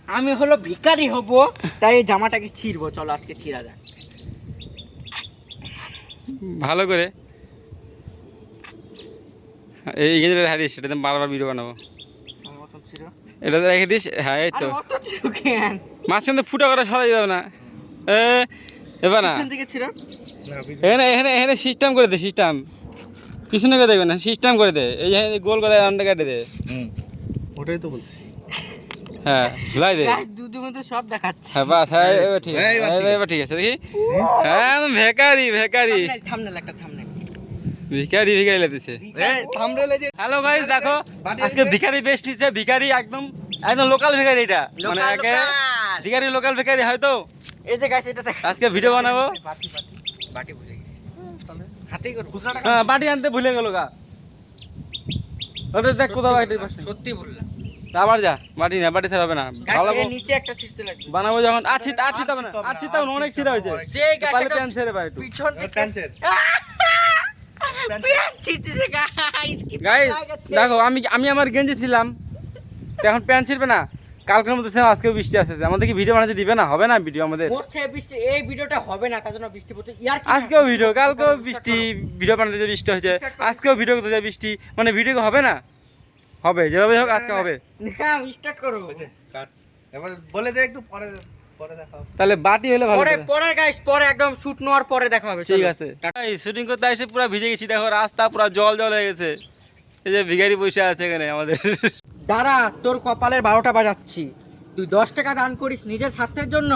আমি হলো ভিখারি হব, তাই এই জামাটাকে ছিঁড়বো। চলো আজকে ছিঁড়া যাক। ভালো করে এই গেঞ্জিটা রেখে দিস, এটা বারবার ভিডিও বানাবো। এটা তো রেখে দিস। হ্যাঁ এই তো মাঝখান থেকে ফুটা করে সরাই যাবে না। এবার না এখানে এখানে এখানে সিস্টেম করে দে, সিস্টেম পিছনে করে দেখবে না, সিস্টেম করে দে। এই যে গোল করে রাউন্ডে কেটে দে। ওটাই তো বলতেছি। হ্যাঁ লাই দে। সব দেখাচ্ছে। হ্যাঁ বাস, হ্যাঁ এবার ঠিক আছে, এবার ঠিক আছে। দেখি হ্যাঁ ভেকারি ভেকারি থাম্বনেল একটা থাম্বনেল। ভিখারি ভিখারি লাগতেছে। এই থাম্বনেলে যে হ্যালো গাইস, দেখো আজকে ভিখারি বেস্ট হিসেবে ভিখারি একদম একদম লোকাল ভিখারি। এটা মানে একে ভিখারি লোকাল ভিখারি হয়তো। এই যে গাইস, এটা দেখ। আজকে ভিডিও বানাবো। বাটি ভুলে গেছি, হাতেই করব। হ্যাঁ বাটি আনতে ভুলে গেল গা। ওটা দেখ কোথাও বাটি বসে। সত্যি বললাম। আবার যা, বাটি না, বাটি ছাড়া হবে না। ভালো গাইস, এর নিচে একটা ছিটতে লাগবে। বানাবো যখন আছি আছি তবে না, আছি তখন অনেক ছিড়া হয়েছে। সেই গাইস, পালে প্যান ছেড়ে পায় একটু পিছন থেকে প্যান্টের প্যান ছিটতেছে গাইস। কি গাইস লাগাচ্ছে। দেখো, আমি আমার গেঞ্জি ছিলাম, তো এখন প্যান্ট ছিড়বে না। কালকের মধ্যে সেম আজকেও বৃষ্টি আসছে, আমাদের কি ভিডিও বানাতে দিবে না? হবে না ভিডিও আমাদের। পড়ছে বৃষ্টি, এই ভিডিওটা হবে না, তার জন্য বৃষ্টি পড়ছে। ইয়ার কি আজকেও ভিডিও, কালকেও বৃষ্টি, ভিডিও বানাতে যে বৃষ্টি হয়েছে, আজকেও ভিডিও করতে যায় বৃষ্টি, মানে ভিডিও হবে না? হবে, যেভাবে হোক আজকে হবে। হ্যাঁ, স্টার্ট করো। কাট। এবার বলে দে একটু পরে পরে দেখাও। তাহলে বাটি হলে ভালো পরে করে। পরে গাইস, পরে একদম শুট নেওয়ার পরে দেখা হবে। ঠিক চলো। আছে। এই শুটিং করতে এসে পুরো ভিজে গেছি, দেখো রাস্তা পুরো জল জল হয়ে গেছে। এই যে ভিখারি বসে আছে এখানে আমাদের। দাঁড়া, তোর কপালের 12টা বাজাচ্ছি। তুই 10 টাকা দান করিস নিজের স্বার্থের জন্য,